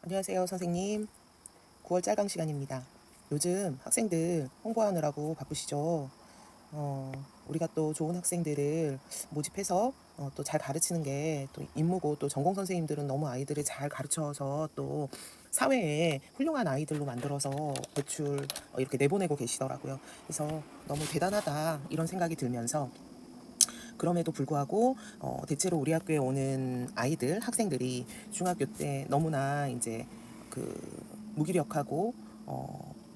안녕하세요, 선생님. 9월 짤강 시간입니다. 요즘 학생들 홍보하느라고 바쁘시죠? 우리가 또 좋은 학생들을 모집해서 또 잘 가르치는 게 또 임무고, 또 전공 선생님들은 너무 아이들을 잘 가르쳐서 또 사회에 훌륭한 아이들로 만들어서 배출 이렇게 내보내고 계시더라고요. 그래서 너무 대단하다 이런 생각이 들면서, 그럼에도 불구하고 대체로 우리 학교에 오는 아이들, 학생들이 중학교 때 너무나 이제 그 무기력하고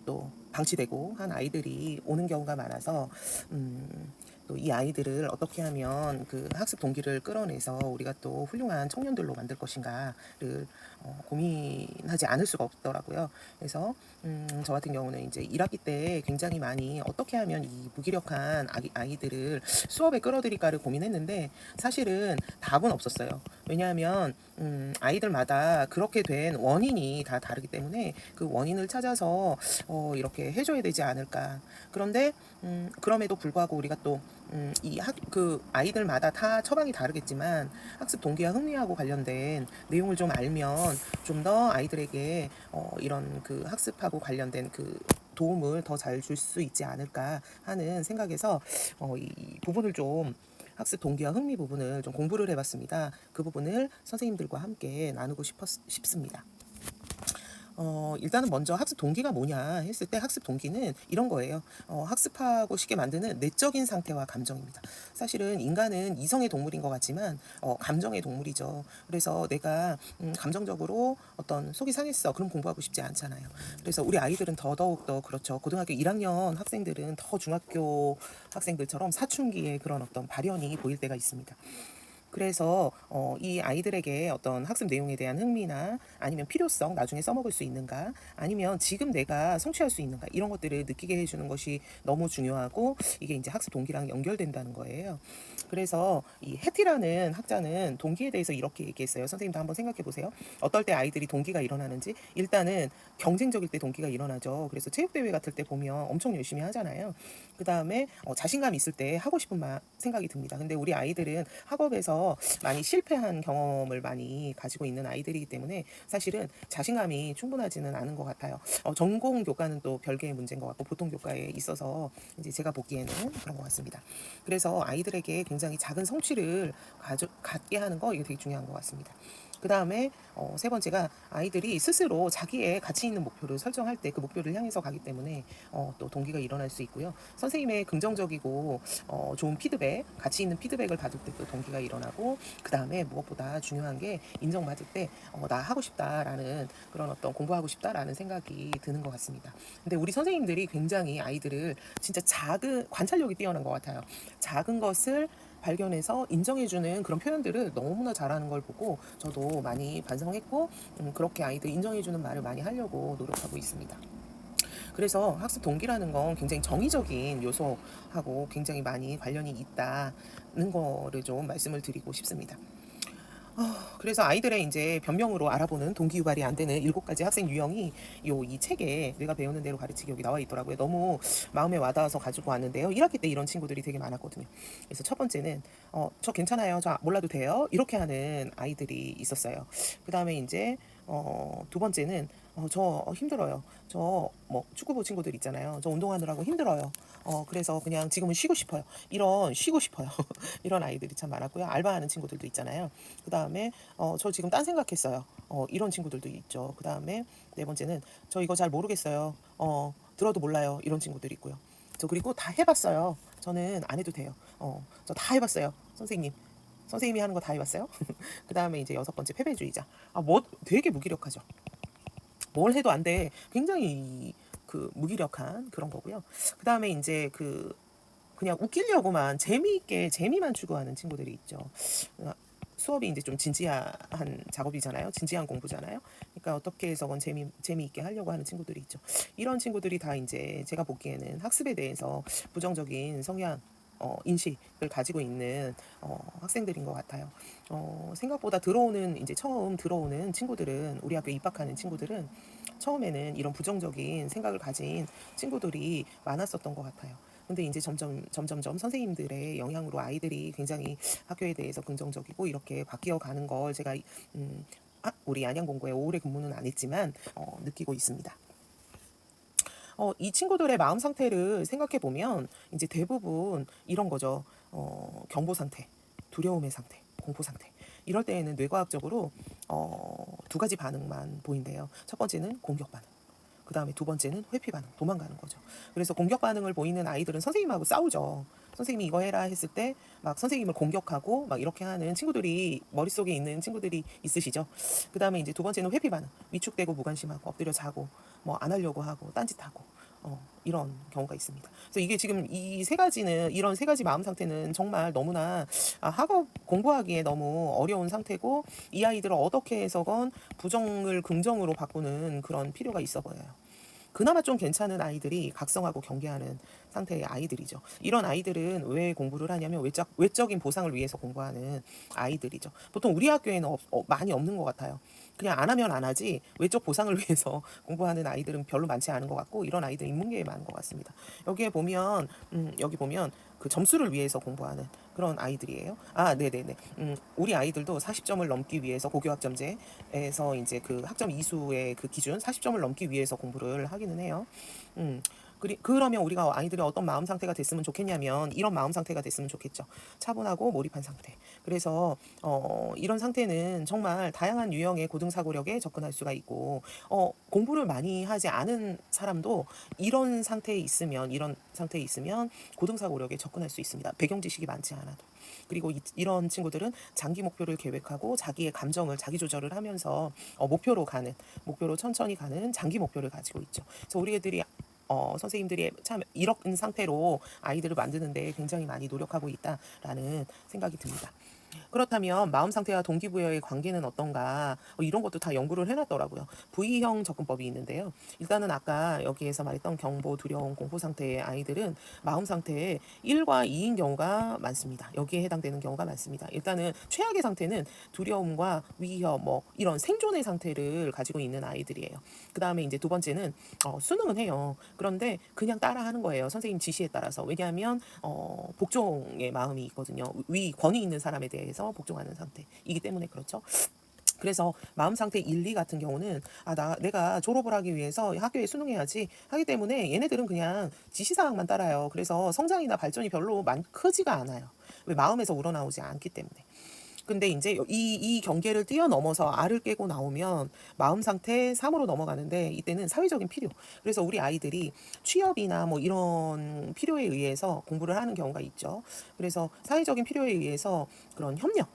또 방치되고 한 아이들이 오는 경우가 많아서, 또 이 아이들을 어떻게 하면 그 학습 동기를 끌어내서 우리가 또 훌륭한 청년들로 만들 것인가를 고민하지 않을 수가 없더라고요. 그래서 저 같은 경우는 이제 1학기 때 굉장히 많이 어떻게 하면 이 무기력한 아이들을 수업에 끌어들일까를 고민했는데, 사실은 답은 없었어요. 왜냐하면 아이들마다 그렇게 된 원인이 다 다르기 때문에 그 원인을 찾아서 이렇게 해줘야 되지 않을까. 그런데 그럼에도 불구하고 우리가 또 그 아이들마다 다 처방이 다르겠지만 학습 동기와 흥미하고 관련된 내용을 좀 알면 좀 더 아이들에게 이런 그 학습하고 관련된 그 도움을 더 잘 줄 수 있지 않을까 하는 생각에서 이 부분을 좀, 학습 동기와 흥미 부분을 좀 공부를 해봤습니다. 그 부분을 선생님들과 함께 나누고 싶습니다. 일단은 먼저 학습 동기가 뭐냐 했을 때, 학습 동기는 이런 거예요. 학습하고 싶게 만드는 내적인 상태와 감정입니다. 사실은 인간은 이성의 동물인 것 같지만 감정의 동물이죠. 그래서 내가 감정적으로 어떤 속이 상했어, 그럼 공부하고 싶지 않잖아요. 그래서 우리 아이들은 더더욱 더 그렇죠. 고등학교 1학년 학생들은 더 중학교 학생들처럼 사춘기에 그런 어떤 발현이 보일 때가 있습니다. 그래서 이 아이들에게 어떤 학습 내용에 대한 흥미나 아니면 필요성, 나중에 써먹을 수 있는가, 아니면 지금 내가 성취할 수 있는가, 이런 것들을 느끼게 해주는 것이 너무 중요하고, 이게 이제 학습 동기랑 연결된다는 거예요. 그래서 이 해티라는 학자는 동기에 대해서 이렇게 얘기했어요. 선생님도 한번 생각해 보세요. 어떨 때 아이들이 동기가 일어나는지. 일단은 경쟁적일 때 동기가 일어나죠. 그래서 체육대회 같을 때 보면 엄청 열심히 하잖아요. 그 다음에 자신감 있을 때 하고 싶은 생각이 듭니다. 근데 우리 아이들은 학업에서 많이 실패한 경험을 많이 가지고 있는 아이들이기 때문에 사실은 자신감이 충분하지는 않은 것 같아요. 전공 교과는 또 별개의 문제인 것 같고, 보통 교과에 있어서 이제 제가 보기에는 그런 것 같습니다. 그래서 아이들에게 굉장히 작은 성취를 갖게 하는 거, 이게 되게 중요한 것 같습니다. 그 다음에 세 번째가, 아이들이 스스로 자기의 가치 있는 목표를 설정할 때 그 목표를 향해서 가기 때문에 또 동기가 일어날 수 있고요. 선생님의 긍정적이고 좋은 피드백, 가치 있는 피드백을 받을 때 또 동기가 일어나고, 그 다음에 무엇보다 중요한 게 인정받을 때 나 하고 싶다라는 그런 어떤 공부하고 싶다라는 생각이 드는 것 같습니다. 근데 우리 선생님들이 굉장히 아이들을 진짜 작은 관찰력이 뛰어난 것 같아요. 작은 것을 발견해서 인정해주는 그런 표현들을 너무나 잘하는 걸 보고 저도 많이 반성했고, 그렇게 아이들 인정해주는 말을 많이 하려고 노력하고 있습니다. 그래서 학습 동기라는 건 굉장히 정의적인 요소하고 굉장히 많이 관련이 있다는 거를 좀 말씀을 드리고 싶습니다. 그래서 아이들의 이제 변명으로 알아보는 동기 유발이 안 되는 7가지 학생 유형이 이 책에 내가 배우는 대로 가르치기 여기 나와 있더라고요. 너무 마음에 와닿아서 가지고 왔는데요. 1학기 때 이런 친구들이 되게 많았거든요. 그래서 첫 번째는 저 괜찮아요, 저 몰라도 돼요, 이렇게 하는 아이들이 있었어요. 그 다음에 이제 두 번째는 저 힘들어요. 저 뭐 축구부 친구들 있잖아요. 저 운동하느라고 힘들어요. 그래서 그냥 지금은 쉬고 싶어요. 이런 쉬고 싶어요. 이런 아이들이 참 많았고요. 알바하는 친구들도 있잖아요. 그 다음에 저 지금 딴 생각했어요. 이런 친구들도 있죠. 그 다음에 네 번째는 저 이거 잘 모르겠어요. 들어도 몰라요. 이런 친구들이 있고요. 저 그리고 다 해봤어요. 저는 안 해도 돼요. 저 다 해봤어요. 선생님이 하는 거 다 해봤어요. 그 다음에 이제 6번째 패배주의자. 뭐 되게 무기력하죠. 뭘 해도 안 돼. 굉장히 그 무기력한 그런 거고요. 그 다음에 이제 그냥 웃기려고만 재미있게 재미만 추구하는 친구들이 있죠. 수업이 이제 좀 진지한 작업이잖아요. 진지한 공부잖아요. 그러니까 어떻게 해서건 재미있게 하려고 하는 친구들이 있죠. 이런 친구들이 다 이제 제가 보기에는 학습에 대해서 부정적인 성향, 인식을 가지고 있는 학생들인 것 같아요. 생각보다 이제 처음 들어오는 친구들은, 우리 학교 입학하는 친구들은 처음에는 이런 부정적인 생각을 가진 친구들이 많았었던 것 같아요. 근데 이제 점점점 선생님들의 영향으로 아이들이 굉장히 학교에 대해서 긍정적이고 이렇게 바뀌어 가는 걸 제가 우리 안양공고에 오래 근무는 안 했지만 느끼고 있습니다. 이 친구들의 마음 상태를 생각해 보면 이제 대부분 이런 거죠. 경보 상태, 두려움의 상태, 공포 상태. 이럴 때에는 뇌과학적으로 두 가지 반응만 보인대요. 첫 번째는 공격 반응. 그 다음에 두 번째는 회피 반응, 도망가는 거죠. 그래서 공격 반응을 보이는 아이들은 선생님하고 싸우죠. 선생님이 이거 해라 했을 때 막 선생님을 공격하고 막 이렇게 하는 친구들이 머릿속에 있는 친구들이 있으시죠. 그 다음에 이제 두 번째는 회피 반응, 위축되고 무관심하고 엎드려 자고 뭐 안 하려고 하고 딴짓하고 이런 경우가 있습니다. 그래서 이게 지금 이 세 가지는 이런 세 가지 마음 상태는 정말 너무나 학업 공부하기에 너무 어려운 상태고 이 아이들을 어떻게 해서건 부정을 긍정으로 바꾸는 그런 필요가 있어 보여요. 그나마 좀 괜찮은 아이들이 각성하고 경계하는 상태의 아이들이죠. 이런 아이들은 왜 공부를 하냐면 외적인 보상을 위해서 공부하는 아이들이죠. 보통 우리 학교에는 많이 없는 것 같아요. 그냥 안 하면 안 하지 외적 보상을 위해서 공부하는 아이들은 별로 많지 않은 것 같고 이런 아이들은 인문계에 많은 것 같습니다. 여기 보면 그 점수를 위해서 공부하는 그런 아이들이에요. 네네네. 우리 아이들도 40점을 넘기 위해서 고교학점제에서 이제 그 학점 이수의 그 기준 40점을 넘기 위해서 공부를 하기는 해요. 음, 그러면 우리가 아이들이 어떤 마음 상태가 됐으면 좋겠냐면 이런 마음 상태가 됐으면 좋겠죠. 차분하고 몰입한 상태. 그래서 이런 상태는 정말 다양한 유형의 고등사고력에 접근할 수가 있고 공부를 많이 하지 않은 사람도 이런 상태에 있으면 고등사고력에 접근할 수 있습니다. 배경 지식이 많지 않아도. 그리고 이런 친구들은 장기 목표를 계획하고 자기의 감정을 자기 조절을 하면서 목표로 천천히 가는 장기 목표를 가지고 있죠. 그래서 우리 애들이 선생님들이 참 이런 상태로 아이들을 만드는데 굉장히 많이 노력하고 있다라는 생각이 듭니다. 그렇다면 마음 상태와 동기부여의 관계는 어떤가? 이런 것도 다 연구를 해놨더라고요. V형 접근법이 있는데요. 일단은 아까 여기에서 말했던 경보, 두려움, 공포 상태의 아이들은 마음 상태에 1과 2인 경우가 많습니다. 여기에 해당되는 경우가 많습니다. 일단은 최악의 상태는 두려움과 위협, 뭐 이런 생존의 상태를 가지고 있는 아이들이에요. 그 다음에 이제 두 번째는 수능은 해요. 그런데 그냥 따라하는 거예요. 선생님 지시에 따라서. 왜냐하면 복종의 마음이 있거든요. 권위 있는 사람에 대해서 복종하는 상태이기 때문에 그렇죠. 그래서 마음 상태 1, 2 같은 경우는 내가 졸업을 하기 위해서 학교에 수능해야지 하기 때문에 얘네들은 그냥 지시사항만 따라요. 그래서 성장이나 발전이 별로 크지가 않아요. 왜 마음에서 우러나오지 않기 때문에. 근데 이제 이 경계를 뛰어넘어서 R을 깨고 나오면 마음 상태 3으로 넘어가는데 이때는 사회적인 필요. 그래서 우리 아이들이 취업이나 뭐 이런 필요에 의해서 공부를 하는 경우가 있죠. 그래서 사회적인 필요에 의해서 그런 협력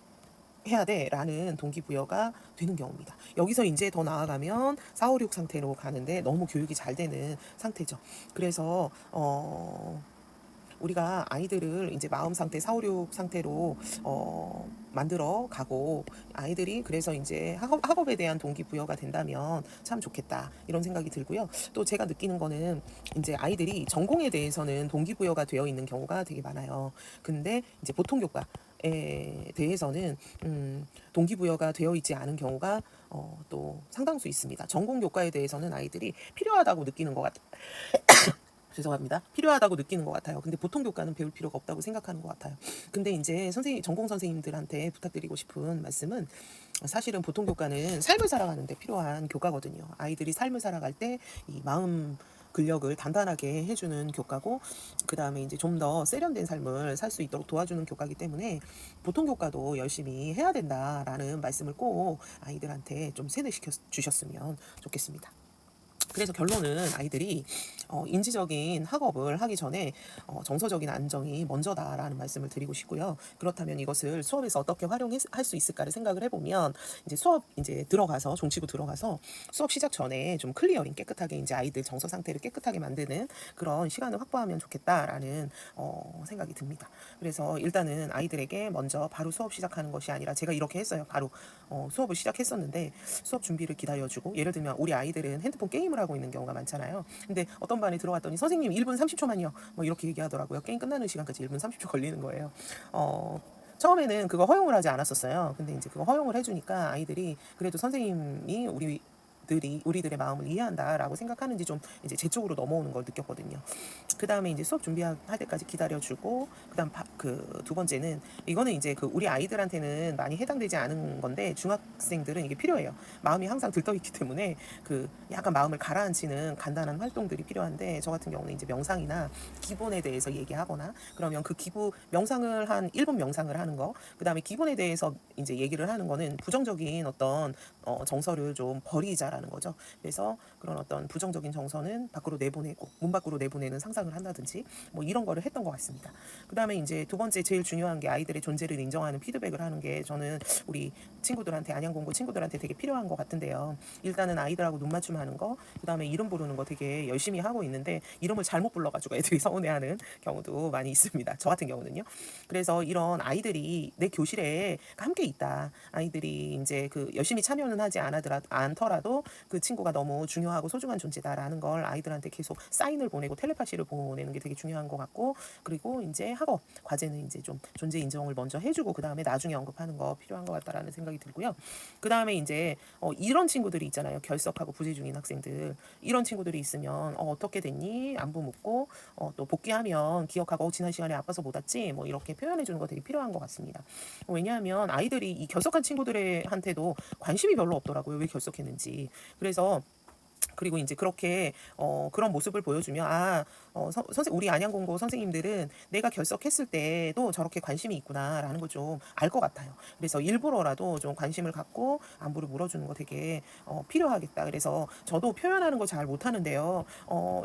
해야 돼라는 동기부여가 되는 경우입니다. 여기서 이제 더 나아가면 4, 5, 6 상태로 가는데 너무 교육이 잘 되는 상태죠. 그래서 우리가 아이들을 이제 마음 상태 4, 5, 6 상태로 만들어 가고 아이들이 그래서 이제 학업에 대한 동기부여가 된다면 참 좋겠다 이런 생각이 들고요. 또 제가 느끼는 거는 이제 아이들이 전공에 대해서는 동기부여가 되어 있는 경우가 되게 많아요. 근데 이제 보통 교과에 대해서는 동기부여가 되어 있지 않은 경우가 또 상당수 있습니다. 전공 교과에 대해서는 아이들이 필요하다고 느끼는 것 같아요. 죄송합니다. 필요하다고 느끼는 것 같아요. 근데 보통 교과는 배울 필요가 없다고 생각하는 것 같아요. 근데 이제 전공 선생님들한테 부탁드리고 싶은 말씀은 사실은 보통 교과는 삶을 살아가는데 필요한 교과거든요. 아이들이 삶을 살아갈 때 이 마음 근력을 단단하게 해주는 교과고 그 다음에 이제 좀 더 세련된 삶을 살 수 있도록 도와주는 교과이기 때문에 보통 교과도 열심히 해야 된다라는 말씀을 꼭 아이들한테 좀 세뇌시켜 주셨으면 좋겠습니다. 그래서 결론은 아이들이 인지적인 학업을 하기 전에 정서적인 안정이 먼저다라는 말씀을 드리고 싶고요. 그렇다면 이것을 수업에서 어떻게 활용할 수 있을까를 생각을 해보면 이제 수업 이제 들어가서 종치고 들어가서 수업 시작 전에 좀 클리어링 깨끗하게 이제 아이들 정서 상태를 깨끗하게 만드는 그런 시간을 확보하면 좋겠다라는 생각이 듭니다. 그래서 일단은 아이들에게 먼저 바로 수업 시작하는 것이 아니라 제가 이렇게 했어요. 바로 수업을 시작했었는데 수업 준비를 기다려주고 예를 들면 우리 아이들은 핸드폰 게임을 하고 있는 경우가 많잖아요. 근데 어떤 반에 들어갔더니 선생님 1분 30초만요. 뭐 이렇게 얘기하더라고요. 게임 끝나는 시간까지 1분 30초 걸리는 거예요. 처음에는 그거 허용을 하지 않았었어요. 근데 이제 그거 허용을 해주니까 아이들이 그래도 선생님이 우리 친구들이 우리들의 마음을 이해한다라고 생각하는지 좀 이제 제 쪽으로 넘어오는 걸 느꼈거든요. 그 다음에 이제 수업 준비할 때까지 기다려주고, 그다음 그 두 번째는 이거는 이제 그 우리 아이들한테는 많이 해당되지 않은 건데 중학생들은 이게 필요해요. 마음이 항상 들떠있기 때문에 그 약간 마음을 가라앉히는 간단한 활동들이 필요한데, 저 같은 경우는 이제 명상이나 기본에 대해서 얘기하거나, 그러면 그 기부 명상을 한 1분 명상을 하는 거, 그다음에 기본에 대해서 이제 얘기를 하는 거는 부정적인 어떤 정서를 좀 버리자라는 거죠. 그래서 그런 어떤 부정적인 정서는 밖으로 내보내고 문 밖으로 내보내는 상상을 한다든지 뭐 이런 거를 했던 것 같습니다. 그다음에 이제 두 번째 제일 중요한 게 아이들의 존재를 인정하는 피드백을 하는 게 저는 우리 친구들한테, 안양공고 친구들한테 되게 필요한 것 같은데요. 일단은 아이들하고 눈 맞춤하는 거, 그다음에 이름 부르는 거 되게 열심히 하고 있는데 이름을 잘못 불러가지고 애들이 서운해하는 경우도 많이 있습니다. 저 같은 경우는요. 그래서 이런 아이들이 내 교실에 함께 있다. 아이들이 이제 그 열심히 참여는 하지 않더라도 그 친구가 너무 중요하고 소중한 존재다라는 걸 아이들한테 계속 사인을 보내고 텔레파시를 보내는 게 되게 중요한 것 같고, 그리고 이제 학업 과제는 이제 좀 존재 인정을 먼저 해주고 그 다음에 나중에 언급하는 거 필요한 것 같다라는 생각이 들고요. 그 다음에 이제 이런 친구들이 있잖아요. 결석하고 부재 중인 학생들, 이런 친구들이 있으면 어떻게 됐니? 안부 묻고 또 복귀하면 기억하고 지난 시간에 아파서 못 왔지? 뭐 이렇게 표현해 주는 거 되게 필요한 것 같습니다. 왜냐하면 아이들이 이 결석한 친구들한테도 관심이 별로 없더라고요. 왜 결석했는지. 그래서 그리고 이제 그렇게 그런 모습을 보여주면 우리 안양공고 선생님들은 내가 결석했을 때도 저렇게 관심이 있구나라는 걸 좀 알 것 같아요. 그래서 일부러라도 좀 관심을 갖고 안부를 물어주는 거 되게 필요하겠다. 그래서 저도 표현하는 거 잘 못하는데요.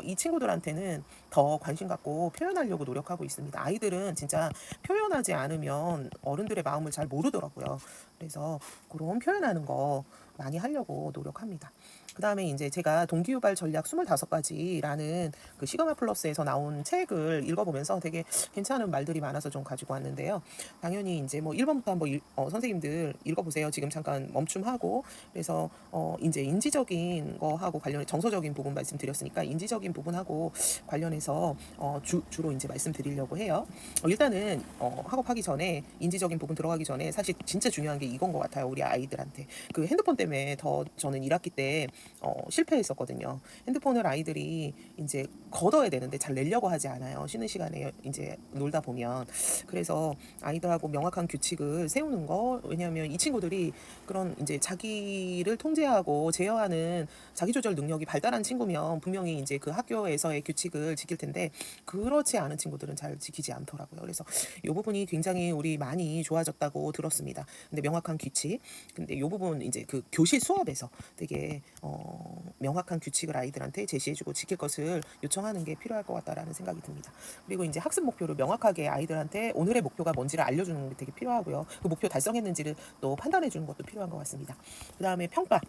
이 친구들한테는 더 관심 갖고 표현하려고 노력하고 있습니다. 아이들은 진짜 표현하지 않으면 어른들의 마음을 잘 모르더라고요. 그래서 그런 표현하는 거 많이 하려고 노력합니다. 그 다음에 이제 제가 동기유발 전략 25가지라는 그 시그마 플러스에서 나온 책을 읽어보면서 되게 괜찮은 말들이 많아서 좀 가지고 왔는데요. 당연히 이제 뭐 1번부터 한번 선생님들 읽어보세요. 지금 잠깐 멈춤하고. 그래서 이제 인지적인 거하고 관련해 정서적인 부분 말씀드렸으니까 인지적인 부분하고 관련해서 주로 이제 말씀드리려고 해요. 일단은 학업하기 전에 인지적인 부분 들어가기 전에 사실 진짜 중요한 게 이건 것 같아요. 우리 아이들한테. 그 핸드폰 때문에 더 저는 1학기 때 실패했었거든요. 핸드폰을 아이들이 이제 걷어야 되는데 잘 내려고 하지 않아요. 쉬는 시간에 이제 놀다 보면. 그래서 아이들하고 명확한 규칙을 세우는 거, 왜냐하면 이 친구들이 그런 이제 자기를 통제하고 제어하는 자기조절 능력이 발달한 친구면 분명히 이제 그 학교에서의 규칙을 지킬 텐데 그렇지 않은 친구들은 잘 지키지 않더라고요. 그래서 이 부분이 굉장히 우리 많이 좋아졌다고 들었습니다. 근데 명확한 규칙, 근데 이 부분 이제 그 교실 수업에서 되게 명확한 규칙을 아이들한테 제시해주고 지킬 것을 요청하는 게 필요할 것 같다라는 생각이 듭니다. 그리고 이제 학습 목표를 명확하게 아이들한테 오늘의 목표가 뭔지를 알려주는 게 되게 필요하고요. 그 목표 달성했는지를 또 판단해주는 것도 필요한 것 같습니다. 그 다음에 평가.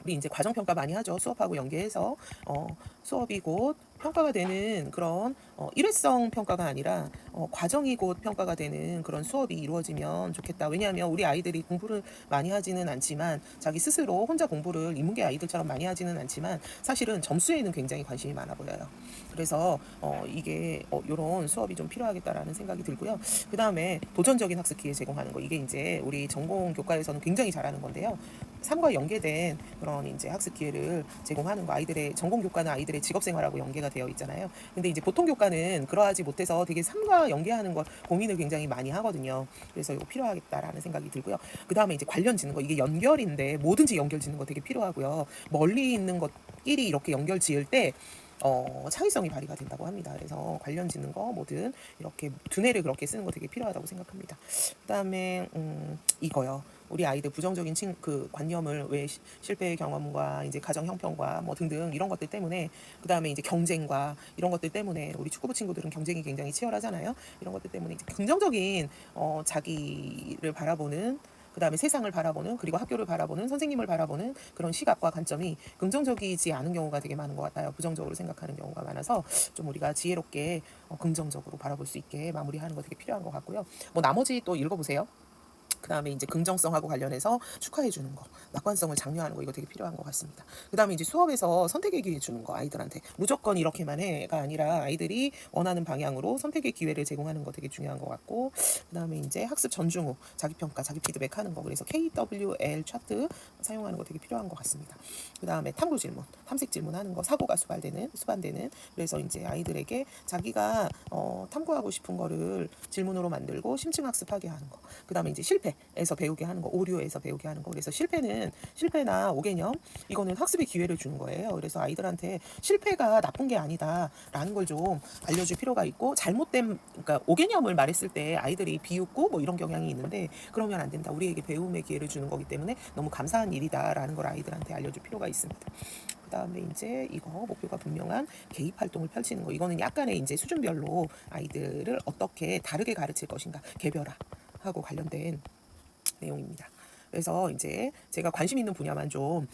우리 이제 과정 평가 많이 하죠. 수업하고 연계해서 수업이 곧 평가가 되는 그런 일회성 평가가 아니라 과정이 곧 평가가 되는 그런 수업이 이루어지면 좋겠다. 왜냐하면 우리 아이들이 공부를 많이 하지는 않지만 자기 스스로 혼자 공부를 인문계 아이들처럼 많이 하지는 않지만 사실은 점수에는 굉장히 관심이 많아 보여요. 그래서 이게 이런 수업이 좀 필요하겠다라는 생각이 들고요. 그 다음에 도전적인 학습 기회 제공하는 거, 이게 이제 우리 전공 교과에서는 굉장히 잘하는 건데요. 삶과 연계된 그런 이제 학습 기회를 제공하는 거, 아이들의 전공 교과는 아이들의 직업 생활하고 연계가 되어 있잖아요. 근데 이제 보통 교과는 그러하지 못해서 되게 삶과 연계하는 걸 고민을 굉장히 많이 하거든요. 그래서 이거 필요하겠다라는 생각이 들고요. 그 다음에 이제 관련 짓는 거, 이게 연결인데 뭐든지 연결 짓는 거 되게 필요하고요. 멀리 있는 것끼리 이렇게 연결 지을 때 창의성이 발휘가 된다고 합니다. 그래서 관련 짓는 거 뭐든 이렇게 두뇌를 그렇게 쓰는 거 되게 필요하다고 생각합니다. 그다음에 이거요. 우리 아이들 부정적인 그 관념을 왜 실패의 경험과 이제 가정 형편과 뭐 등등 이런 것들 때문에, 그다음에 이제 경쟁과 이런 것들 때문에 우리 축구부 친구들은 경쟁이 굉장히 치열하잖아요. 이런 것들 때문에 이제 긍정적인 자기를 바라보는, 그 다음에 세상을 바라보는, 그리고 학교를 바라보는, 선생님을 바라보는 그런 시각과 관점이 긍정적이지 않은 경우가 되게 많은 것 같아요. 부정적으로 생각하는 경우가 많아서 좀 우리가 지혜롭게 긍정적으로 바라볼 수 있게 마무리하는 거 되게 필요한 것 같고요. 뭐 나머지 또 읽어보세요. 그다음에 이제 긍정성하고 관련해서 축하해 주는 거, 낙관성을 장려하는 거, 이거 되게 필요한 것 같습니다. 그다음에 이제 수업에서 선택의 기회 주는 거, 아이들한테 무조건 이렇게만 해가 아니라 아이들이 원하는 방향으로 선택의 기회를 제공하는 거 되게 중요한 것 같고, 그다음에 이제 학습 전중 후 자기 평가, 자기 피드백 하는 거, 그래서 KWL 차트 사용하는 거 되게 필요한 것 같습니다. 그다음에 탐구 질문, 탐색 질문하는 거, 사고가 수반되는, 그래서 이제 아이들에게 자기가 탐구하고 싶은 거를 질문으로 만들고 심층 학습하게 하는 거. 그다음에 이제 실패에서 배우게 하는 거, 오류에서 배우게 하는 거. 그래서 실패나 오개념, 이거는 학습의 기회를 주는 거예요. 그래서 아이들한테 실패가 나쁜 게 아니다라는 걸 좀 알려줄 필요가 있고, 그러니까 오개념을 말했을 때 아이들이 비웃고 뭐 이런 경향이 있는데, 그러면 안 된다. 우리에게 배움의 기회를 주는 거기 때문에 너무 감사한 일이다라는 걸 아이들한테 알려줄 필요가 있습니다. 그다음에 이제 이거 목표가 분명한 개입 활동을 펼치는 거. 이거는 약간의 이제 수준별로 아이들을 어떻게 다르게 가르칠 것인가, 개별화하고 관련된 내용입니다. 그래서 이제 제가 관심 있는 분야만 좀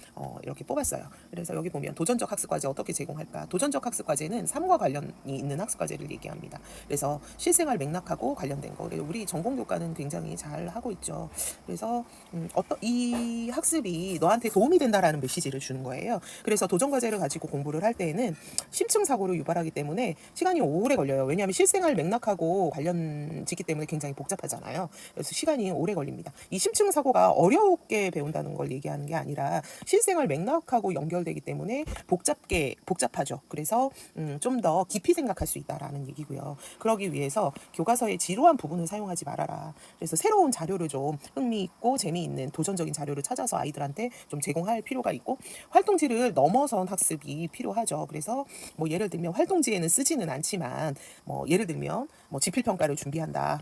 이렇게 뽑았어요. 그래서 여기 보면 도전적 학습 과제 어떻게 제공할까? 도전적 학습 과제는 삶과 관련이 있는 학습 과제를 얘기합니다. 그래서 실생활 맥락하고 관련된 거. 우리 전공 교과는 굉장히 잘 하고 있죠. 그래서 이 학습이 너한테 도움이 된다라는 메시지를 주는 거예요. 그래서 도전 과제를 가지고 공부를 할 때에는 심층 사고를 유발하기 때문에 시간이 오래 걸려요. 왜냐하면 실생활 맥락하고 관련지기 때문에 굉장히 복잡하잖아요. 그래서 시간이 오래 걸립니다. 이 심층 사고가 어렵게 배운다는 걸 얘기하는 게 아니라 실생활 맥락하고 연결되기 때문에 복잡하죠. 그래서 좀 더 깊이 생각할 수 있다라는 얘기고요. 그러기 위해서 교과서의 지루한 부분을 사용하지 말아라. 그래서 새로운 자료를 좀 흥미있고 재미있는 도전적인 자료를 찾아서 아이들한테 좀 제공할 필요가 있고, 활동지를 넘어선 학습이 필요하죠. 그래서 뭐 예를 들면 활동지에는 쓰지는 않지만, 뭐 예를 들면 뭐 지필평가를 준비한다.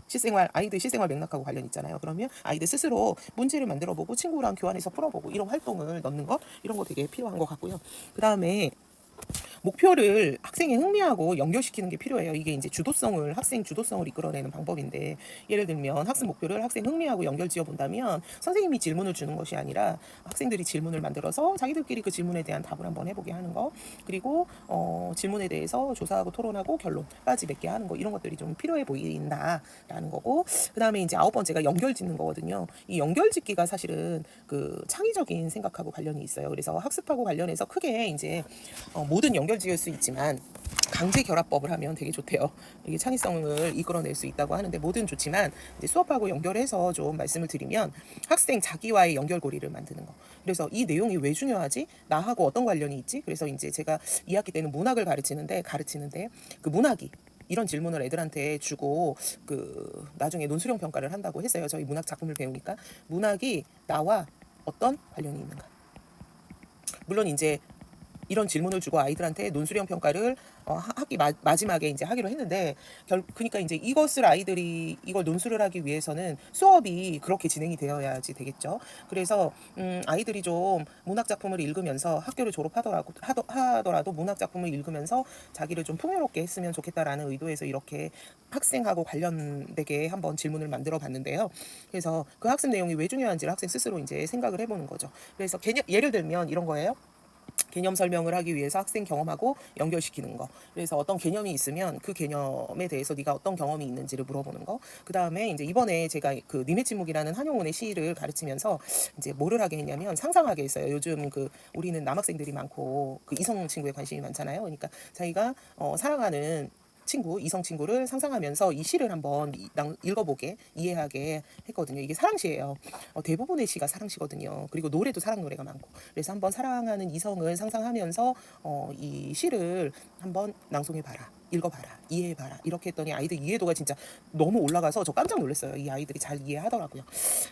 아이들 실생활 맥락하고 관련 있잖아요. 그러면 아이들 스스로 문제를 만들어보고 친구랑 교환해서 풀어보고 이런 활동을 넣는 것, 이런 거 되게 필요한 것 같고요. 그 다음에 목표를 학생의 흥미하고 연결시키는 게 필요해요. 이게 이제 학생 주도성을 이끌어내는 방법인데, 예를 들면 학습 목표를 학생 흥미하고 연결 지어 본다면 선생님이 질문을 주는 것이 아니라 학생들이 질문을 만들어서 자기들끼리 그 질문에 대한 답을 한번 해보게 하는 거, 그리고 질문에 대해서 조사하고 토론하고 결론까지 맺게 하는 거, 이런 것들이 좀 필요해 보인다라는 거고, 그 다음에 이제 9번째가 연결 짓는 거거든요. 이 연결 짓기가 사실은 그 창의적인 생각하고 관련이 있어요. 그래서 학습하고 관련해서 크게 이제 모든 연결 지을 수 있지만 강제 결합법을 하면 되게 좋대요. 이게 창의성을 이끌어낼 수 있다고 하는데, 뭐든 좋지만 이제 수업하고 연결해서 좀 말씀을 드리면 학생 자기와의 연결고리를 만드는 거. 그래서 이 내용이 왜 중요하지? 나하고 어떤 관련이 있지? 그래서 이제 제가 2학기 때는 문학을 가르치는데 그 문학이 이런 질문을 애들한테 주고 그 나중에 논술형 평가를 한다고 했어요. 저희 문학 작품을 배우니까 문학이 나와 어떤 관련이 있는가. 물론 이제 이런 질문을 주고 아이들한테 논술형 평가를 학기 마지막에 이제 하기로 했는데, 그러니까 이제 아이들이 이걸 논술을 하기 위해서는 수업이 그렇게 진행이 되어야지 되겠죠. 그래서 아이들이 좀 문학 작품을 읽으면서 학교를 하더라도 문학 작품을 읽으면서 자기를 좀 풍요롭게 했으면 좋겠다라는 의도에서 이렇게 학생하고 관련되게 한번 질문을 만들어 봤는데요. 그래서 그 학습 내용이 왜 중요한지를 학생 스스로 이제 생각을 해보는 거죠. 그래서 예를 들면 이런 거예요. 개념 설명을 하기 위해서 학생 경험하고 연결시키는 거. 그래서 어떤 개념이 있으면 그 개념에 대해서 네가 어떤 경험이 있는지를 물어보는 거. 그 다음에 이제 이번에 제가 그 님의 침묵이라는 한용운의 시를 가르치면서 이제 뭐를 하게 했냐면 상상하게 했어요. 요즘 그 우리는 남학생들이 많고 그 이성 친구에 관심이 많잖아요. 그러니까 자기가 사랑하는 이성 친구를 상상하면서 이 시를 한번 읽어보게, 이해하게 했거든요. 이게 사랑시예요. 대부분의 시가 사랑시거든요. 그리고 노래도 사랑 노래가 많고. 그래서 한번 사랑하는 이성을 상상하면서 이 시를 한번 낭송해봐라. 읽어봐라. 이해해봐라. 이렇게 했더니 아이들 이해도가 진짜 너무 올라가서 저 깜짝 놀랐어요. 이 아이들이 잘 이해하더라고요.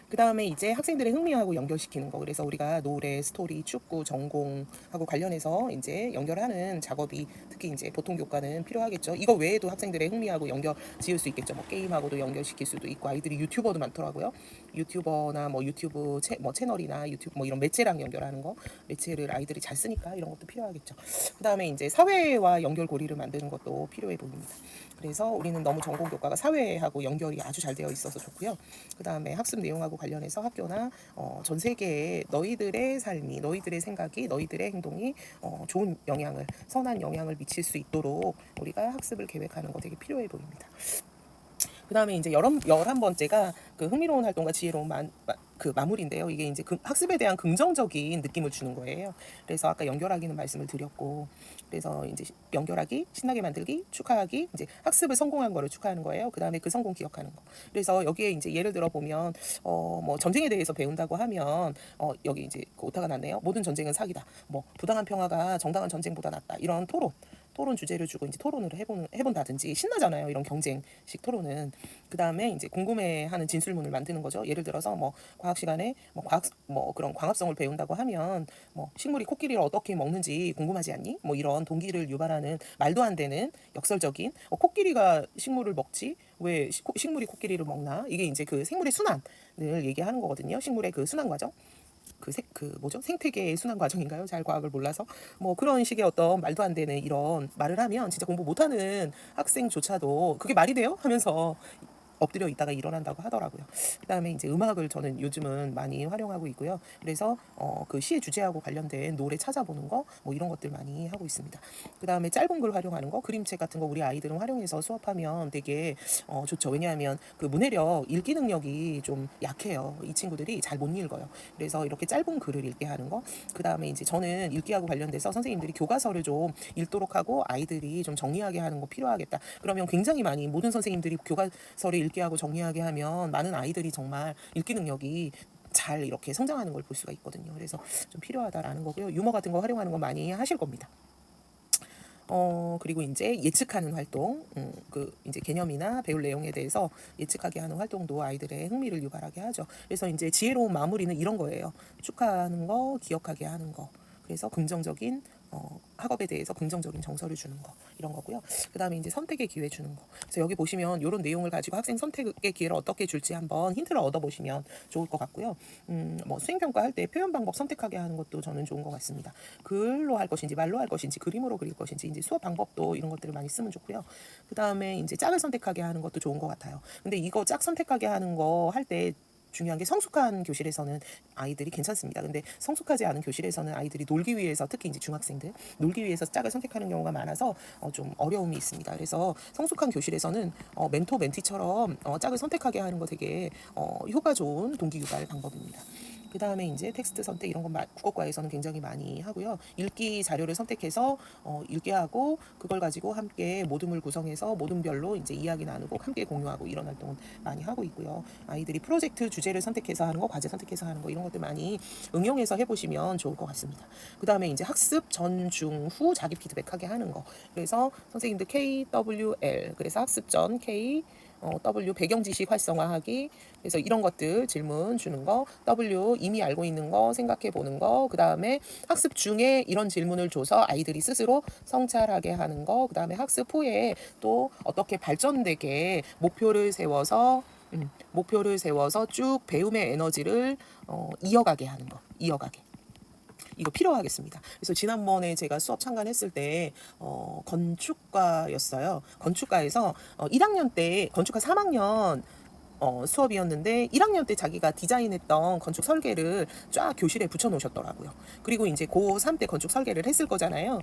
그 다음에 이제 학생들의 흥미하고 연결시키는 거. 그래서 우리가 노래, 스토리, 축구, 전공하고 관련해서 이제 연결하는 작업이 특히 이제 보통 교과는 필요하겠죠. 이거 외에도 학생들의 흥미하고 연결 지을 수 있겠죠. 뭐 게임하고도 연결시킬 수도 있고, 아이들이 유튜버도 많더라고요. 유튜버나 뭐 유튜브 채널이나 유튜브 뭐 이런 매체랑 연결하는 거, 매체를 아이들이 잘 쓰니까 이런 것도 필요하겠죠. 그 다음에 이제 사회와 연결고리를 만드는 것도 필요해 보입니다. 그래서 우리는 너무 전공 교과가 사회하고 연결이 아주 잘 되어 있어서 좋고요. 그 다음에 학습 내용하고 관련해서 학교나 전 세계에 너희들의 삶이, 너희들의 생각이, 너희들의 행동이 좋은 선한 영향을 미칠 수 있도록 우리가 학습을 계획하는 거 되게 필요해 보입니다. 그다음에 이제 11번째가 그 흥미로운 활동과 지혜로운 그 마무리인데요. 이게 이제 학습에 대한 긍정적인 느낌을 주는 거예요. 그래서 아까 연결하기는 말씀을 드렸고, 그래서 이제 연결하기, 신나게 만들기, 축하하기, 이제 학습을 성공한 거를 축하하는 거예요. 그다음에 그 성공 기억하는 거. 그래서 여기에 이제 예를 들어 보면 뭐 전쟁에 대해서 배운다고 하면 여기 이제 그 오타가 났네요. 모든 전쟁은 사기다. 뭐 부당한 평화가 정당한 전쟁보다 낫다. 이런 토론 주제를 주고 이제 토론을 해본다든지 신나잖아요. 이런 경쟁식 토론은. 그 다음에 이제 궁금해하는 진술문을 만드는 거죠. 예를 들어서 뭐 과학 시간에 뭐 그런 광합성을 배운다고 하면 뭐 식물이 코끼리를 어떻게 먹는지 궁금하지 않니? 뭐 이런 동기를 유발하는 말도 안 되는 역설적인 코끼리가 식물을 먹지 왜 식물이 코끼리를 먹나? 이게 이제 그 생물의 순환을 얘기하는 거거든요. 식물의 그 순환 과정. 뭐죠? 생태계의 순환 과정인가요? 잘 과학을 몰라서. 뭐 그런 식의 어떤 말도 안 되는 이런 말을 하면 진짜 공부 못하는 학생조차도 그게 말이 돼요? 하면서 엎드려 있다가 일어난다고 하더라고요. 그다음에 이제 음악을 저는 요즘은 많이 활용하고 있고요. 그래서 그 시의 주제하고 관련된 노래 찾아보는 거 뭐 이런 것들 많이 하고 있습니다. 그다음에 짧은 글 활용하는 거, 그림책 같은 거 우리 아이들은 활용해서 수업하면 되게 좋죠. 왜냐하면 그 문해력, 읽기 능력이 좀 약해요. 이 친구들이 잘 못 읽어요. 그래서 이렇게 짧은 글을 읽게 하는 거. 그다음에 이제 저는 읽기하고 관련돼서 선생님들이 교과서를 좀 읽도록 하고 아이들이 좀 정리하게 하는 거 필요하겠다. 그러면 굉장히 많이 모든 선생님들이 교과서를 읽게 하고 정리하게 하면 많은 아이들이 정말 읽기 능력이 잘 이렇게 성장하는 걸 볼 수가 있거든요. 그래서 좀 필요하다라는 거고요. 유머 같은 거 활용하는 거 많이 하실 겁니다. 그리고 이제 예측하는 활동, 그 이제 개념이나 배울 내용에 대해서 예측하게 하는 활동도 아이들의 흥미를 유발하게 하죠. 그래서 이제 지혜로운 마무리는 이런 거예요. 축하하는 거, 기억하게 하는 거. 그래서 긍정적인 학업에 대해서 긍정적인 정서를 주는 거 이런 거고요. 그 다음에 이제 선택의 기회 주는 거. 그래서 여기 보시면 이런 내용을 가지고 학생 선택의 기회를 어떻게 줄지 한번 힌트를 얻어보시면 좋을 것 같고요. 뭐 수행평가 할 때 표현 방법 선택하게 하는 것도 저는 좋은 것 같습니다. 글로 할 것인지 말로 할 것인지 그림으로 그릴 것인지 이제 수업 방법도 이런 것들을 많이 쓰면 좋고요. 그 다음에 이제 짝을 선택하게 하는 것도 좋은 것 같아요. 근데 이거 짝 선택하게 하는 거 할 때 중요한 게 성숙한 교실에서는 아이들이 괜찮습니다. 근데 성숙하지 않은 교실에서는 아이들이 놀기 위해서 특히 이제 중학생들 놀기 위해서 짝을 선택하는 경우가 많아서 좀 어려움이 있습니다. 그래서 성숙한 교실에서는 멘토 멘티처럼 짝을 선택하게 하는 거 되게 효과 좋은 동기 유발 방법입니다. 그 다음에 이제 텍스트 선택 이런 건 국어과에서는 굉장히 많이 하고요. 읽기 자료를 선택해서 읽게 하고 그걸 가지고 함께 모둠을 구성해서 모둠별로 이제 이야기 나누고 함께 공유하고 이런 활동은 많이 하고 있고요. 아이들이 프로젝트 주제를 선택해서 하는 거, 과제 선택해서 하는 거 이런 것들 많이 응용해서 해보시면 좋을 것 같습니다. 그 다음에 이제 학습 전, 중, 후 자기 피드백하게 하는 거. 그래서 선생님들 KWL 그래서 학습 전 W 배경 지식 활성화하기 그래서 이런 것들 질문 주는 거 W 이미 알고 있는 거 생각해 보는 거 그다음에 학습 중에 이런 질문을 줘서 아이들이 스스로 성찰하게 하는 거 그다음에 학습 후에 또 어떻게 발전되게 목표를 세워서 쭉 배움의 에너지를 이어가게 하는 거 이어가게 이거 필요하겠습니다. 그래서 지난번에 제가 수업 참관했을 때 건축과였어요. 건축과에서 1학년 때 건축과 3학년 수업이었는데 1학년 때 자기가 디자인했던 건축 설계를 쫙 교실에 붙여 놓으셨더라고요. 그리고 이제 고3 때 건축 설계를 했을 거잖아요.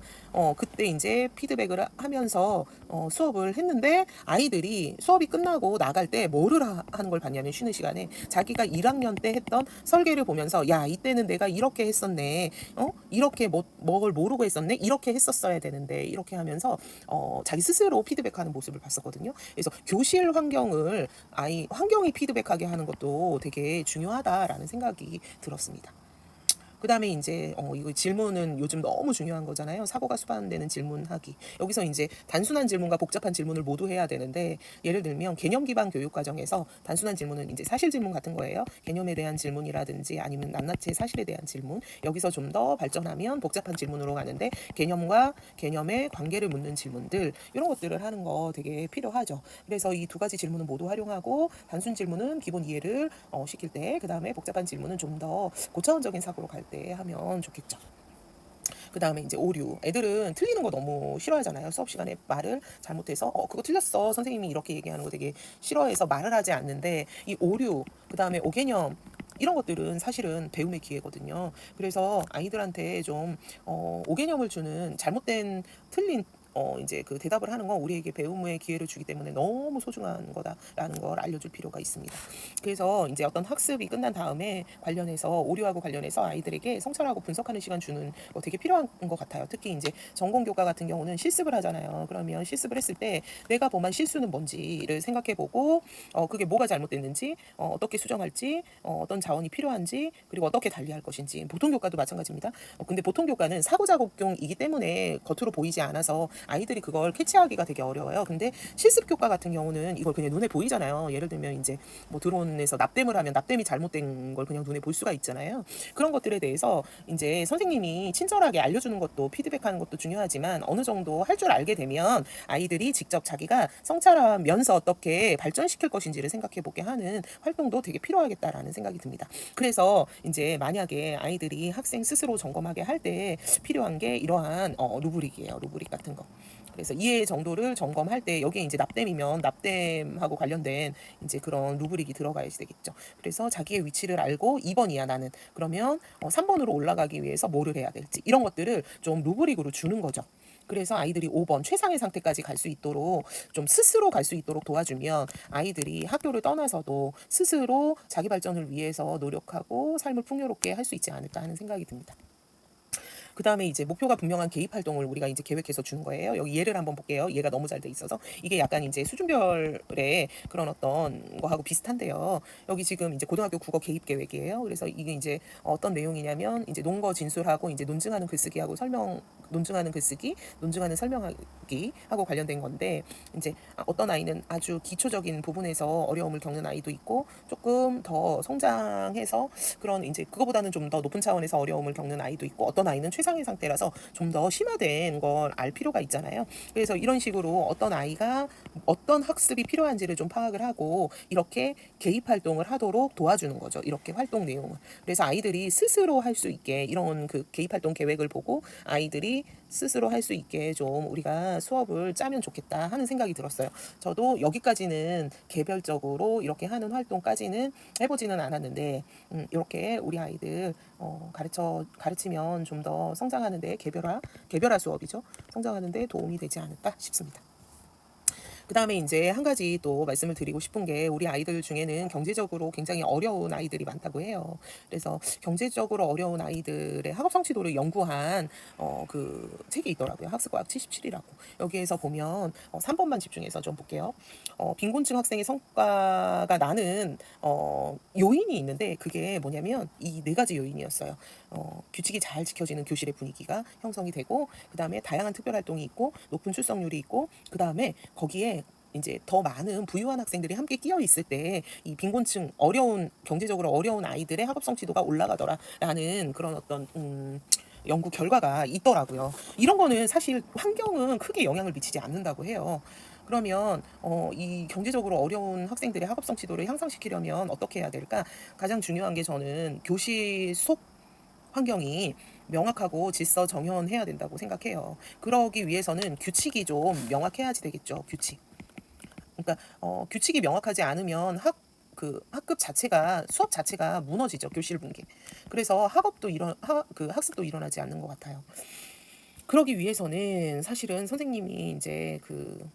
그때 이제 피드백을 하면서 수업을 했는데 아이들이 수업이 끝나고 나갈 때 뭐를 하는 걸 봤냐면 쉬는 시간에 자기가 1학년 때 했던 설계를 보면서 야 이때는 내가 이렇게 했었네. 이렇게 뭘 모르고 했었네. 이렇게 했었어야 되는데 이렇게 하면서 자기 스스로 피드백하는 모습을 봤었거든요. 그래서 교실 환경이 피드백하게 하는 것도 되게 중요하다라는 생각이 들었습니다. 그 다음에 이제 이거 질문은 요즘 너무 중요한 거잖아요. 사고가 수반되는 질문하기. 여기서 이제 단순한 질문과 복잡한 질문을 모두 해야 되는데 예를 들면 개념 기반 교육 과정에서 단순한 질문은 이제 사실 질문 같은 거예요. 개념에 대한 질문이라든지 아니면 낱낱이 사실에 대한 질문. 여기서 좀 더 발전하면 복잡한 질문으로 가는데 개념과 개념의 관계를 묻는 질문들 이런 것들을 하는 거 되게 필요하죠. 그래서 이 두 가지 질문은 모두 활용하고 단순 질문은 기본 이해를 시킬 때 그다음에 복잡한 질문은 좀 더 고차원적인 사고로 갈 때 하면 좋겠죠. 그 다음에 이제 오류. 애들은 틀리는 거 너무 싫어하잖아요. 수업 시간에 말을 잘못해서 그거 틀렸어. 선생님이 이렇게 얘기하는 거 되게 싫어해서 말을 하지 않는데 이 오류, 그 다음에 오개념 이런 것들은 사실은 배움의 기회거든요. 그래서 아이들한테 좀 오개념을 주는 잘못된 틀린 이제 그 대답을 하는 건 우리에게 배움의 기회를 주기 때문에 너무 소중한 거다라는 걸 알려줄 필요가 있습니다. 그래서 이제 어떤 학습이 끝난 다음에 관련해서 오류하고 관련해서 아이들에게 성찰하고 분석하는 시간 주는 거 되게 필요한 것 같아요. 특히 이제 전공 교과 같은 경우는 실습을 하잖아요. 그러면 실습을 했을 때 내가 범한 실수는 뭔지를 생각해보고 그게 뭐가 잘못됐는지 어떻게 수정할지 어떤 자원이 필요한지 그리고 어떻게 달리할 것인지 보통 교과도 마찬가지입니다. 근데 보통 교과는 사고작용이기 때문에 겉으로 보이지 않아서 아이들이 그걸 캐치하기가 되게 어려워요. 근데 실습 교과 같은 경우는 이걸 그냥 눈에 보이잖아요. 예를 들면 이제 뭐 드론에서 납땜을 하면 납땜이 잘못된 걸 그냥 눈에 볼 수가 있잖아요. 그런 것들에 대해서 이제 선생님이 친절하게 알려주는 것도 피드백하는 것도 중요하지만 어느 정도 할 줄 알게 되면 아이들이 직접 자기가 성찰하면서 어떻게 발전시킬 것인지를 생각해 보게 하는 활동도 되게 필요하겠다라는 생각이 듭니다. 그래서 이제 만약에 아이들이 학생 스스로 점검하게 할 때 필요한 게 이러한 루브릭이에요. 루브릭 같은 거. 그래서 이해 정도를 점검할 때 여기에 이제 납땜이면 납땜하고 관련된 이제 그런 루브릭이 들어가야 되겠죠. 그래서 자기의 위치를 알고 2번이야 나는. 그러면 3번으로 올라가기 위해서 뭐를 해야 될지 이런 것들을 좀 루브릭으로 주는 거죠. 그래서 아이들이 5번 최상의 상태까지 갈 수 있도록 좀 스스로 갈 수 있도록 도와주면 아이들이 학교를 떠나서도 스스로 자기 발전을 위해서 노력하고 삶을 풍요롭게 할 수 있지 않을까 하는 생각이 듭니다. 그 다음에 이제 목표가 분명한 개입 활동을 우리가 이제 계획해서 주는 거예요. 여기 예를 한번 볼게요. 얘가 너무 잘 돼 있어서 이게 약간 이제 수준별의 그런 어떤 거하고 비슷한데요. 여기 지금 이제 고등학교 국어 개입 계획이에요. 그래서 이게 이제 어떤 내용이냐면 이제 논거 진술하고 이제 논증하는 글쓰기하고 논증하는 글쓰기, 논증하는 설명하기 하고 관련된 건데 이제 어떤 아이는 아주 기초적인 부분에서 어려움을 겪는 아이도 있고 조금 더 성장해서 그런 이제 그거보다는 좀 더 높은 차원에서 어려움을 겪는 아이도 있고 어떤 아이는 최상의 상태라서 좀 더 심화된 걸 알 필요가 있잖아요. 그래서 이런 식으로 어떤 아이가 어떤 학습이 필요한지를 좀 파악을 하고 이렇게 개입 활동을 하도록 도와주는 거죠. 이렇게 활동 내용을. 그래서 아이들이 스스로 할 수 있게 이런 그 개입 활동 계획을 보고 아이들이 스스로 할 수 있게 좀 우리가 수업을 짜면 좋겠다 하는 생각이 들었어요. 저도 여기까지는 개별적으로 이렇게 하는 활동까지는 해보지는 않았는데 이렇게 우리 아이들 가르치면 좀 더 성장하는데 개별화 수업이죠. 성장하는데 도움이 되지 않을까 싶습니다. 그 다음에 이제 한 가지 또 말씀을 드리고 싶은 게 우리 아이들 중에는 경제적으로 굉장히 어려운 아이들이 많다고 해요. 그래서 경제적으로 어려운 아이들의 학업 성취도를 연구한 그 책이 있더라고요. 학습과학 77이라고. 여기에서 보면 3번만 집중해서 좀 볼게요. 빈곤층 학생의 성과가 나는 요인이 있는데 그게 뭐냐면 이 네 가지 요인이었어요. 규칙이 잘 지켜지는 교실의 분위기가 형성이 되고 그 다음에 다양한 특별활동이 있고 높은 출석률이 있고 그 다음에 거기에 이제 더 많은 부유한 학생들이 함께 끼어 있을 때 이 빈곤층 경제적으로 어려운 아이들의 학업 성취도가 올라가더라라는 그런 어떤 연구 결과가 있더라고요. 이런 거는 사실 환경은 크게 영향을 미치지 않는다고 해요. 그러면 이 경제적으로 어려운 학생들의 학업 성취도를 향상시키려면 어떻게 해야 될까? 가장 중요한 게 저는 교실 속 환경이 명확하고 질서 정연해야 된다고 생각해요. 그러기 위해서는 규칙이 좀 명확해야지 되겠죠. 규칙. 그러니까 규칙이 명확하지 않으면 학급 자체가 수업 자체가 무너지죠. 교실 분계. 그래서 그 학습도 일어나지 않는 것 같아요. 그러기 위해서는 사실은 선생님이 이제 그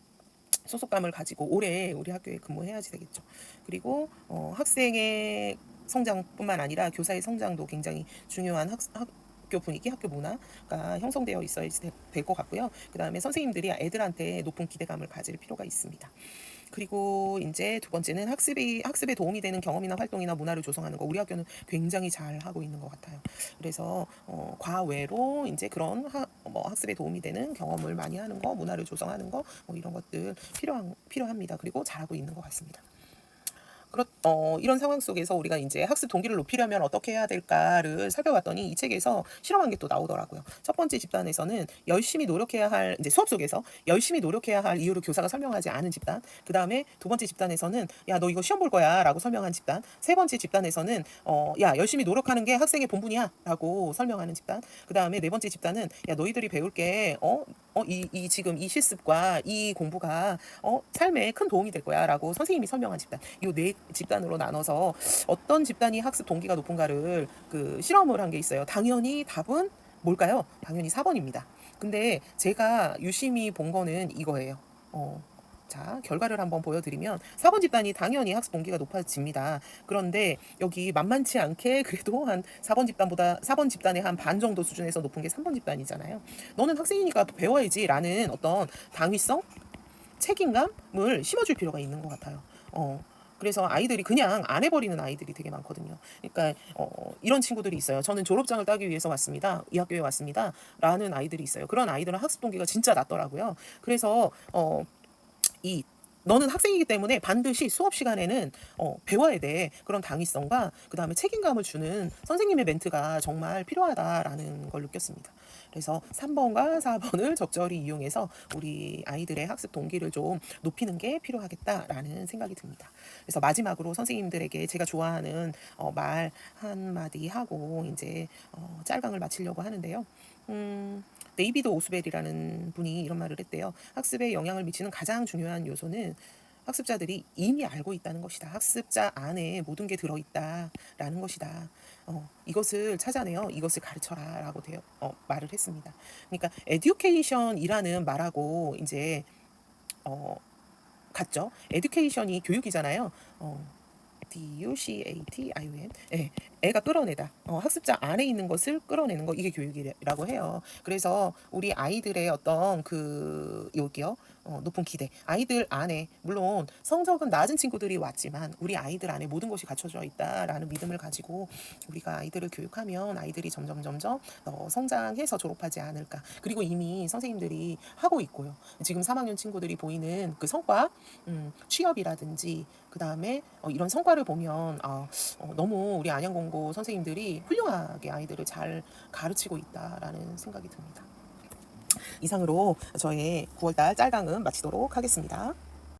소속감을 가지고 오래 우리 학교에 근무해야지 되겠죠. 그리고 학생의 성장뿐만 아니라 교사의 성장도 굉장히 중요한 학교 분위기, 학교 문화가 형성되어 있어야 될 것 같고요. 그 다음에 선생님들이 애들한테 높은 기대감을 가질 필요가 있습니다. 그리고 이제 두 번째는 학습에 도움이 되는 경험이나 활동이나 문화를 조성하는 거. 우리 학교는 굉장히 잘 하고 있는 것 같아요. 그래서 과외로 이제 그런 학습에 도움이 되는 경험을 많이 하는 거, 문화를 조성하는 거, 뭐 이런 것들 필요합니다. 그리고 잘하고 있는 것 같습니다. 이런 상황 속에서 우리가 이제 학습 동기를 높이려면 어떻게 해야 될까를 살펴봤더니 이 책에서 실험한 게 또 나오더라고요. 첫 번째 집단에서는 열심히 노력해야 할, 이제 수업 속에서 열심히 노력해야 할 이유를 교사가 설명하지 않은 집단. 그 다음에 두 번째 집단에서는 야, 너 이거 시험 볼 거야 라고 설명한 집단. 세 번째 집단에서는 야, 열심히 노력하는 게 학생의 본분이야 라고 설명하는 집단. 그 다음에 네 번째 집단은 야, 너희들이 배울 게 지금 이 실습과 이 공부가 삶에 큰 도움이 될 거야 라고 선생님이 설명한 집단. 이 네 집단으로 나눠서 어떤 집단이 학습 동기가 높은가를 그 실험을 한 게 있어요. 당연히 답은 뭘까요? 당연히 4번입니다. 근데 제가 유심히 본 거는 이거예요. 자, 결과를 한번 보여드리면 4번 집단이 당연히 학습 동기가 높아집니다. 그런데 여기 만만치 않게 그래도 한 4번 집단보다 4번 집단의 한 반 정도 수준에서 높은 게 3번 집단이잖아요. 너는 학생이니까 배워야지라는 어떤 당위성, 책임감을 심어줄 필요가 있는 것 같아요. 그래서 아이들이 그냥 안 해버리는 아이들이 되게 많거든요. 그러니까 이런 친구들이 있어요. 저는 졸업장을 따기 위해서 왔습니다. 이 학교에 왔습니다. 라는 아이들이 있어요. 그런 아이들은 학습 동기가 진짜 낮더라고요. 그래서 이 너는 학생이기 때문에 반드시 수업 시간에는 배워야 돼. 그런 당위성과 그다음에 책임감을 주는 선생님의 멘트가 정말 필요하다라는 걸 느꼈습니다. 그래서 3번과 4번을 적절히 이용해서 우리 아이들의 학습 동기를 좀 높이는 게 필요하겠다라는 생각이 듭니다. 그래서 마지막으로 선생님들에게 제가 좋아하는 말 한마디 하고 이제 짤강을 마치려고 하는데요. 데이비드 오스벨이라는 분이 이런 말을 했대요. 학습에 영향을 미치는 가장 중요한 요소는 학습자들이 이미 알고 있다는 것이다. 학습자 안에 모든 게 들어있다라는 것이다. 이것을 찾아내어 이것을 가르쳐라라고 말을 했습니다. 그러니까 에듀케이션이라는 말하고 이제 같죠. 에듀케이션이 교육이잖아요. DUCATION. 예, 애가 끌어내다. 학습자 안에 있는 것을 끌어내는 거, 이게 교육이라고 해요. 그래서 우리 아이들의 어떤 여기요. 높은 기대. 아이들 안에 물론 성적은 낮은 친구들이 왔지만 우리 아이들 안에 모든 것이 갖춰져 있다라는 믿음을 가지고 우리가 아이들을 교육하면 아이들이 점점 성장해서 졸업하지 않을까. 그리고 이미 선생님들이 하고 있고요. 지금 3학년 친구들이 보이는 그 성과, 취업이라든지 그 다음에 이런 성과를 보면 너무 우리 안양공고 선생님들이 훌륭하게 아이들을 잘 가르치고 있다라는 생각이 듭니다. 이상으로 저의 9월달 짤강은 마치도록 하겠습니다.